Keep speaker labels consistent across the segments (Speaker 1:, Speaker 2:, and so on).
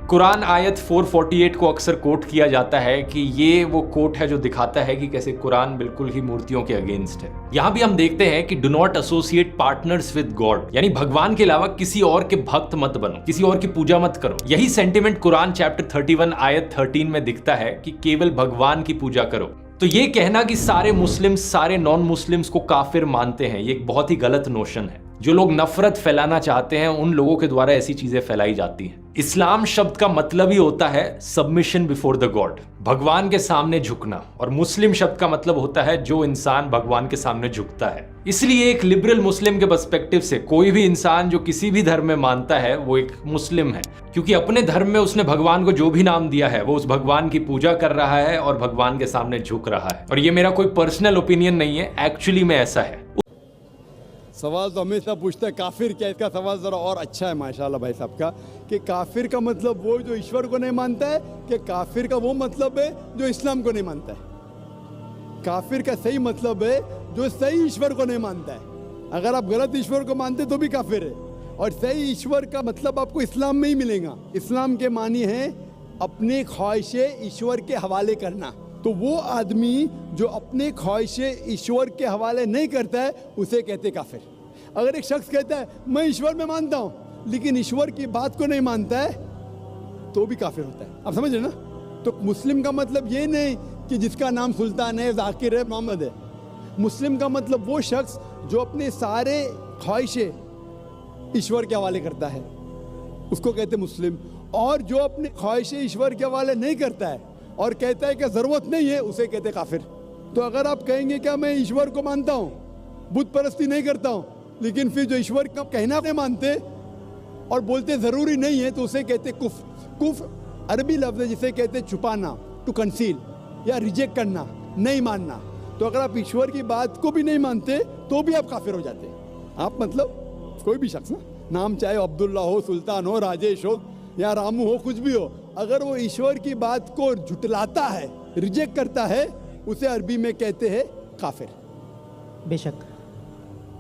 Speaker 1: कुरान आयत 448 को अक्सर कोट किया जाता है कि ये वो कोट है जो दिखाता है कि कैसे कुरान बिल्कुल ही मूर्तियों के अगेंस्ट है। यहाँ भी हम देखते हैं कि do not associate partners with God, यानी भगवान के अलावा किसी और के भक्त मत बनो, किसी और की पूजा मत करो। यही सेंटिमेंट कुरान चैप्टर 31 आयत 13 में दिखता है कि केवल भगवान की पूजा करो। तो ये कहना कि सारे मुस्लिम्स सारे नॉन मुस्लिम्स को काफिर मानते हैं, ये एक बहुत ही गलत नोशन है। जो लोग नफरत फैलाना चाहते हैं उन लोगों के द्वारा ऐसी चीजें फैलाई जाती हैं। इस्लाम शब्द का मतलब ही होता है सबमिशन बिफोर द गॉड, भगवान के सामने झुकना, और मुस्लिम शब्द का मतलब होता है जो इंसान भगवान के सामने झुकता है। इसलिए एक लिबरल मुस्लिम के पर्सपेक्टिव से कोई भी इंसान जो किसी भी धर्म में मानता है वो एक मुस्लिम है, क्योंकि अपने धर्म में उसने भगवान को जो भी नाम दिया है वो उस भगवान की पूजा कर रहा है और भगवान के सामने झुक रहा है। और ये मेरा कोई पर्सनल ओपिनियन नहीं है, एक्चुअली में ऐसा है।
Speaker 2: सवाल तो हमेशा पूछता है काफिर क्या, इसका सवाल ज़रा और अच्छा है माशाल्लाह भाई साहब का, कि काफिर का मतलब वो जो ईश्वर को नहीं मानता है, कि काफिर का वो मतलब है जो इस्लाम को नहीं मानता है। काफिर का सही मतलब है जो सही ईश्वर को नहीं मानता है। अगर आप गलत ईश्वर को मानते तो भी काफिर है, और सही ईश्वर का मतलब आपको इस्लाम में ही मिलेगा। इस्लाम के मानी है अपने ख्वाहिशें ईश्वर के हवाले करना। तो वो आदमी जो अपने ख्वाहिशें ईश्वर के हवाले नहीं करता है उसे कहते काफिर। अगर एक शख्स कहता है मैं ईश्वर में मानता हूँ लेकिन ईश्वर की बात को नहीं मानता है तो भी काफिर होता है। आप समझ रहे ना? तो मुस्लिम का मतलब ये नहीं कि जिसका नाम सुल्तान है, जाकिर है, मोहम्मद है। मुस्लिम का मतलब वो शख्स जो अपने सारे ख्वाहिशें ईश्वर के हवाले करता है उसको कहते मुस्लिम, और जो अपने ख्वाहिशें ईश्वर के हवाले नहीं करता है और कहता है कि ज़रूरत नहीं है उसे कहते काफिर। तो अगर आप कहेंगे क्या मैं ईश्वर को मानता हूँ, बुत परस्ती नहीं करता हूँ, लेकिन फिर जो ईश्वर का कहना नहीं मानते और बोलते ज़रूरी नहीं है तो उसे कहते कुफ। कुफ अरबी लफ्ज़ है जिसे कहते छुपाना, टू कंसील, या रिजेक्ट करना, नहीं मानना। तो अगर आप ईश्वर की बात को भी नहीं मानते तो भी आप काफिर हो जाते। आप मतलब कोई भी शख्स ना, नाम चाहे अब्दुल्ला हो, सुल्तान हो, राजेश हो या रामू हो, कुछ भी हो, अगर वो ईश्वर की बात को झुटलाता है, रिजेक्ट करता है, उसे अरबी में कहते हैं काफिर।
Speaker 3: बेशक।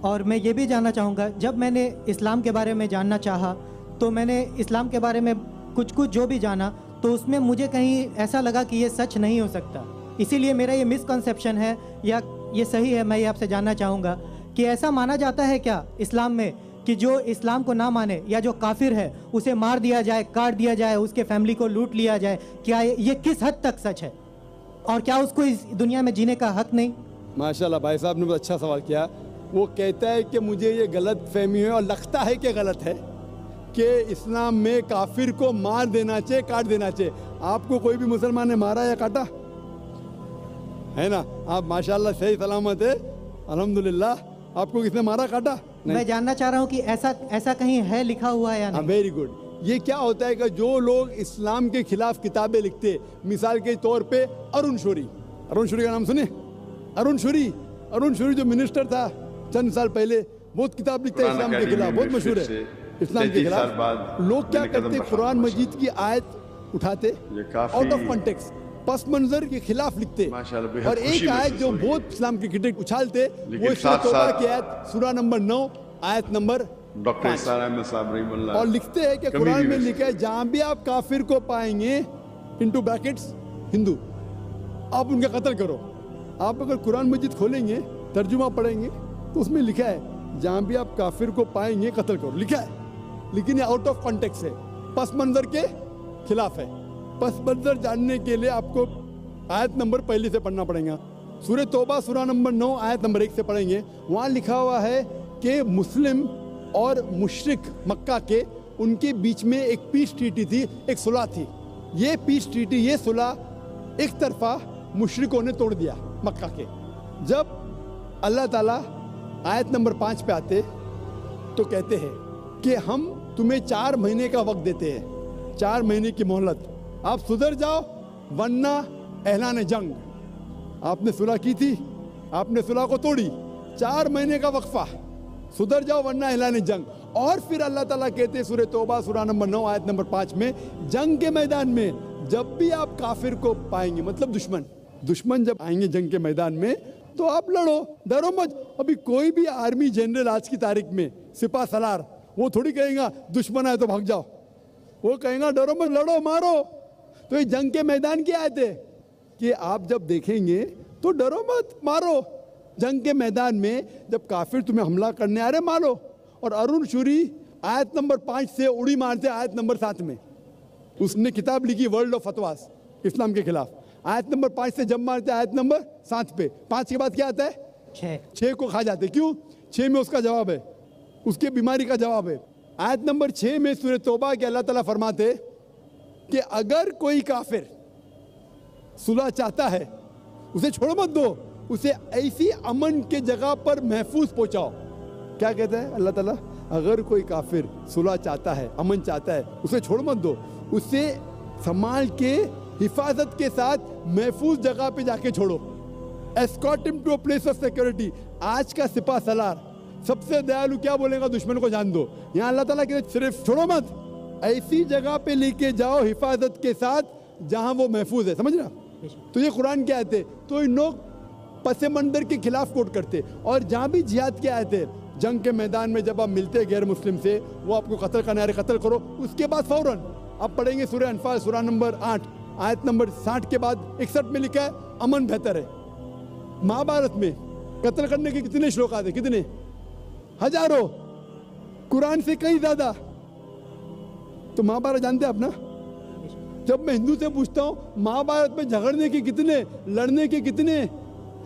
Speaker 3: और मैं ये भी जानना चाहूँगा, जब मैंने इस्लाम के बारे में जानना चाहा तो मैंने इस्लाम के बारे में कुछ जो भी जाना तो उसमें मुझे कहीं ऐसा लगा कि ये सच नहीं हो सकता। इसीलिए मेरा ये मिसकंसेप्शन है या ये सही है, मैं ये आपसे जानना चाहूँगा कि ऐसा माना जाता है क्या इस्लाम में कि जो इस्लाम को ना माने या जो काफिर है उसे मार दिया जाए, काट दिया जाए, उसके फैमिली को लूट लिया जाए? क्या ये किस हद तक सच है, और क्या उसको इस दुनिया में जीने का हक नहीं?
Speaker 2: माशाल्लाह भाई साहब ने बहुत अच्छा सवाल किया। वो कहता है कि मुझे ये गलत फहमी है और लगता है कि गलत है कि इस्लाम में काफिर को मार देना चाहिए, काट देना चाहिए। आपको कोई भी मुसलमान ने मारा या काटा है ना? आप माशाल्लाह सही सलामत है, अल्हम्दुलिल्लाह। आपको किसने मारा, काटा?
Speaker 3: मैं जानना चाह रहा हूँ कि ऐसा कहीं है लिखा हुआ है या नहीं?
Speaker 2: Very good. ये क्या होता है कि जो लोग इस्लाम के खिलाफ किताबें लिखते, मिसाल के तौर पे अरुण शूरी का नाम सुने? अरुण शूरी जो मिनिस्टर था चंद साल पहले, बहुत किताब लिखता है इस्लाम के खिलाफ, बहुत मशहूर है इस्लाम के खिलाफ। लोग क्या करते, कुरान मजीद की आयत उठाते, आउट ऑफ कॉन्टेक्स्ट, पस मंजर के खिलाफ लिखते, और एक आयत जो बहुत इस्लाम के क्रिटिक उछालते, वो तौबा की आयत सूरा नंबर 9 आयत नंबर
Speaker 4: डॉक्टर इरशाद अहमद साहब रहमतुल्लाह,
Speaker 2: और लिखते हैं कि कुरान में लिखा है जहां भी आप काफिर को पाएंगे, इनटू ब्रैकेट्स हिंदू, आप उनका कत्ल करो। आप अगर कुरान मजीद खोलेंगे, तर्जुमा पढ़ेंगे तो उसमें लिखा है जहां भी आप काफिर को पाएंगे कत्ल करो, लिखा है। लेकिन ये आउट ऑफ कॉन्टेक्स्ट है, पस मंजर के खिलाफ है। पस मंजर जानने के लिए आपको आयत नंबर पहले से पढ़ना पड़ेगा। सूरह तौबा सूरा नंबर 9 आयत नंबर 1 से पढ़ेंगे। वहाँ लिखा हुआ है कि मुस्लिम और मुशरिक मक्का के, उनके बीच में एक पीस ट्रीटी थी, एक सुलह थी। ये पीस ट्रीटी, ये सुलह एक तरफा मुशरिकों ने तोड़ दिया मक्का के। जब अल्लाह ताला आयत नंबर 5 पे आते तो कहते हैं कि हम तुम्हें 4 महीने का वक्त देते हैं, 4 महीने की मोहलत, आप सुधर जाओ वरना ऐलान जंग। आपने सुलह की थी, आपने सुलह को तोड़ी, 4 महीने का वक्फा, सुधर जाओ वरना ऐलान जंग। और फिर अल्लाह ताला कहते हैं सूरह तौबा सूरा नंबर 9 आयत नंबर 5 में, जंग के मैदान में जब भी आप काफिर को पाएंगे, मतलब दुश्मन जब आएंगे जंग के मैदान में तो आप लड़ो, डरो मत। अभी कोई भी आर्मी जनरल आज की तारीख में, सिपा सलार, वो थोड़ी कहेगा दुश्मन आए तो भाग जाओ। वो कहेगा डरो मत, लड़ो मारो। तो ये जंग के मैदान की आयत है कि आप जब देखेंगे तो डरो मत, मारो। जंग के मैदान में जब काफिर तुम्हें हमला करने आ रहे, मारो। और अरुण शूरी आयत नंबर 5 से उड़ी मारते आयत नंबर 7 में। उसने किताब लिखी वर्ल्ड ऑफ फतवास इस्लाम के खिलाफ। आयत नंबर 5 से जब मारते आयत नंबर 7 पे। 5 के बाद क्या आता है? 6 को खा जाते। क्यों? 6 में उसका जवाब है, उसकी बीमारी का जवाब है। आयत नंबर 6 में सूरह तौबा के अल्लाह ताला फरमाते कि अगर कोई काफिर सुलह चाहता है, उसे छोड़ो मत दो, उसे ऐसी अमन के जगह पर महफूज पहुंचाओ। क्या कहता है अल्लाह ताला? अगर कोई काफिर सुलह चाहता है, अमन चाहता है, उसे छोड़ मत दो, उसे संभाल के हिफाजत के साथ महफूज जगह पे जाके छोड़ो। Escort him to a place of security. आज का सिपा सलार सबसे दयालु क्या बोलेगा? दुश्मन को जान दो। यहाँ अल्लाह ताला कहते सिर्फ छोड़ो मत, ऐसी जगह पे लेके जाओ हिफाजत के साथ जहां वो महफूज है। समझ रहा? तो ये कुरान की आयत है। तो इन लोग पसे मंदिर के खिलाफ कोट करते। और जहां भी जिहाद की आयत है, जंग के मैदान में जब आप मिलते हैं गैर मुस्लिम से, वो आपको कत्ल करने आ रहे, कत्ल करो। उसके बाद फौरन आप पढ़ेंगे सूरह अनफाल सूरह नंबर 8 आयत नंबर 60 के बाद 61 में लिखा है अमन बेहतर है। महाभारत में कत्ल करने के कितने श्लोक आते? कितने? हजारों, कुरान से कई ज्यादा। तो महाभारत जानते हैं आप ना? जब मैं हिंदू से पूछता हूँ महाभारत में झगड़ने के कितने, लड़ने के कितने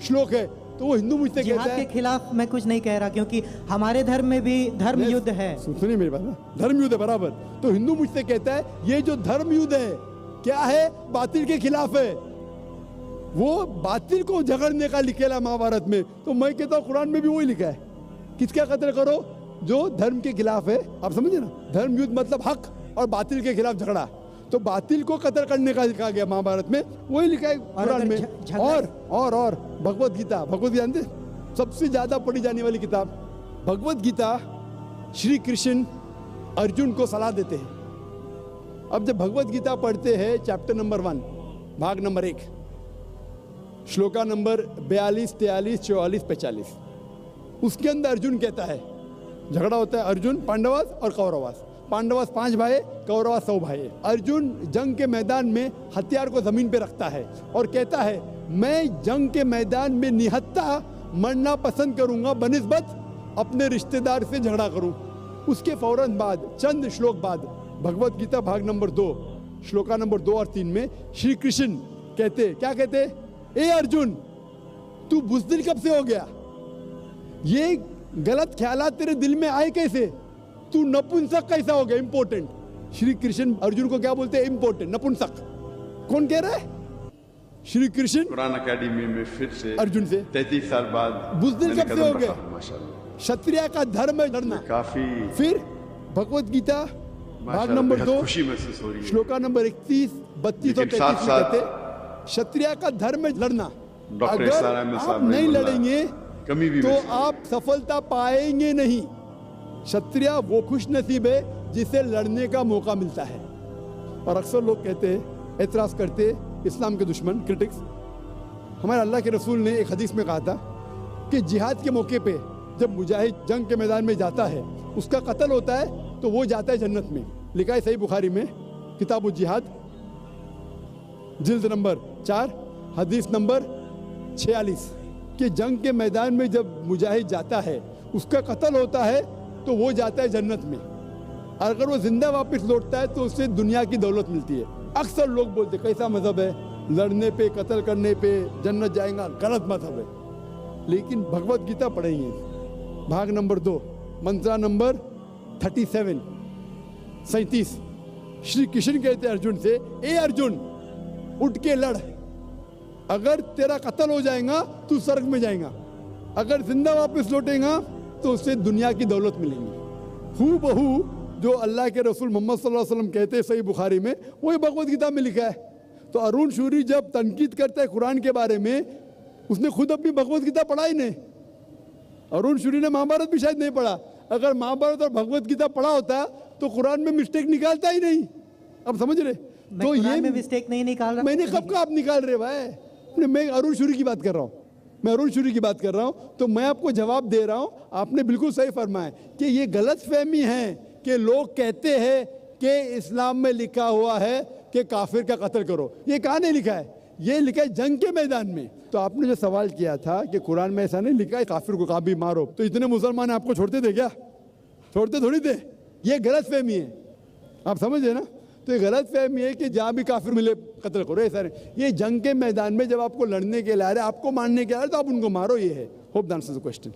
Speaker 2: श्लोक है, तो वो हिंदू मुझसे कहता
Speaker 3: जिहाद
Speaker 2: है
Speaker 3: के खिलाफ मैं कुछ नहीं कह रहा, क्योंकि हमारे धर्म में भी धर्म युद्ध है।
Speaker 2: सुनिए मेरी बात ना, धर्म युद्ध है बराबर। तो हिंदू मुझसे कहता है ये जो धर्म युद्ध है क्या है? बातिल के खिलाफ है। वो बातिल को झगड़ने का लिखेला महाभारत में। तो मैं कहता हूँ कुरान में भी वही लिखा है, किसका कत्ल करो? जो धर्म के खिलाफ है। आप समझे ना? धर्म युद्ध मतलब हक और बातिल के खिलाफ झगड़ा। तो बातिल को कत्ल करने का लिखा गया महाभारत में, वही लिखा है कुरान में। और भगवत गीता, भगवत गीता जानते? सबसे ज्यादा पढ़ी जाने वाली किताब भगवत गीता। श्री कृष्ण अर्जुन को सलाह देते हैं। अब जब भगवत गीता पढ़ते हैं चैप्टर नंबर 1 भाग नंबर 1 श्लोका नंबर 42, 43, 44, 45, उसके अंदर अर्जुन कहता है, झगड़ा होता है अर्जुन पांडवास और कौरवास। पांडवास 5 भाई, कौरवास 100 भाई। अर्जुन जंग के मैदान में हथियार को जमीन पे रखता है और कहता है मैं जंग के मैदान में निहत्था मरना पसंद करूंगा बनिस्बत अपने रिश्तेदार से झगड़ा करूं। उसके फौरन बाद, चंद श्लोक बाद, भगवत गीता भाग नंबर 2 श्लोका नंबर 2 और 3 में श्री कृष्ण कहते, क्या कहते? ए अर्जुन, तू बुज़दिल कब से हो गया? ये गलत ख्यालात तेरे दिल में आए कैसे? तू नपुंसक कैसा हो गया? इंपॉर्टेंट। श्री कृष्ण अर्जुन को क्या बोलते हैं? इंपॉर्टेंट, नपुंसक। कौन कह रहा है? श्री कृष्ण
Speaker 4: कुरान अकेडमी में फिर से
Speaker 2: अर्जुन से
Speaker 4: 33 साल बाद
Speaker 2: बुज़दिल
Speaker 4: मैंने
Speaker 2: कब से
Speaker 4: कदम
Speaker 2: हो गए?
Speaker 4: रखा, माशाल्लाह।
Speaker 2: क्षत्रिय का धर्म है लड़ना।
Speaker 4: काफी
Speaker 2: फिर भगवत गीता भाग
Speaker 4: माशाल्लाह,
Speaker 2: नंबर
Speaker 4: बेहद
Speaker 2: 2
Speaker 4: खुशी महसूस हो रही है।
Speaker 2: श्लोका नंबर 31, 32 और
Speaker 4: लेकिन
Speaker 2: 33 में
Speaker 4: साथ-साथ
Speaker 2: कहते क्षत्रिय का धर्म है लड़ना।
Speaker 4: डॉक्टर
Speaker 2: अगर
Speaker 4: इसार अहमद
Speaker 2: आप
Speaker 4: साहब
Speaker 2: नहीं
Speaker 4: रहमतुल्लाह
Speaker 2: लड़ेंगे
Speaker 4: कमी भी
Speaker 2: तो
Speaker 4: महसूस
Speaker 2: आप सफलता पाएंगे नहीं। क्षत्रिय वो खुश नसीब है जिसे लड़ने का मौका मिलता है। और अक्सर लोग कहते हैं, एतराज करते, इस्लाम के दुश्मन, क्रिटिक्स, हमारे अल्लाह के रसूल ने एक हदीस में कहा था कि जिहाद के मौके पे जब मुजाहिद जंग के मैदान में जाता है, उसका कत्ल होता है तो वो जाता है जन्नत में। लिखा है सही बुखारी में किताबुल जिहाद जिल्द नंबर 4 हदीस नंबर 46 कि जंग के मैदान में जब मुजाहिद जाता है, उसका कत्ल होता है तो वो जाता है जन्नत में। अगर वो जिंदा वापस लौटता है तो उससे दुनिया की दौलत मिलती है। अक्सर लोग बोलते कैसा मजहब है, लड़ने पे कत्ल करने पे जन्नत जाएगा, गलत मजहब है। लेकिन भगवत गीता पढ़ेंगे भाग नंबर 2 मंत्रा नंबर 37 श्री कृष्ण कहते हैं अर्जुन से, ए अर्जुन उठ के लड़। अगर तेरा कत्ल हो जाएगा तू स्वर्ग में जाएगा, अगर जिंदा वापस लौटेगा तो उससे दुनिया की दौलत मिलेगी। हू बहू जो अल्लाह के रसूल मोहम्मद सल्लल्लाहु अलैहि वसल्लम कहते हैं सही बुखारी में, वही भगवत गीता में लिखा है। तो अरुण शूरी जब तनकीद करता है कुरान के बारे में, उसने खुद अपनी भगवत गीता पढ़ा ही नहीं। अरुण शूरी ने महाभारत भी शायद नहीं पढ़ा। अगर महाभारत और भगवत गीता पढ़ा होता तो कुरान में मिस्टेक निकालता ही नहीं। अब समझ रहे? तो ये
Speaker 3: में मिस्टेक नहीं निकाल रहा।
Speaker 2: मैंने कब का आप निकाल रहे भाई? मैं अरुण शूरी की बात कर रहा हूँ, मैं अरुण शूरी की बात कर रहा हूँ। तो मैं आपको जवाब दे रहा हूँ, आपने बिल्कुल सही फरमाया कि ये गलत फहमी है कि लोग कहते हैं कि इस्लाम में लिखा हुआ है कि काफिर का कत्ल करो। ये कहाँ नहीं लिखा है? ये लिखा है जंग के मैदान में। तो आपने जो सवाल किया था कि कुरान में ऐसा नहीं लिखा है काफिर को कहाँ भी मारो, तो इतने मुसलमान आपको छोड़ते थे क्या? छोड़ते थोड़ी थे। ये गलत फहमी है, आप समझे ना? तो ये गलत फहमी है कि जहाँ भी काफिर मिले कत्ल करो, ऐसा नहीं। ये जंग के मैदान में जब आपको लड़ने के लिए आ रहे, आपको मारने के आ रहे, तो आप उनको मारो, ये है। Hope the answer the question.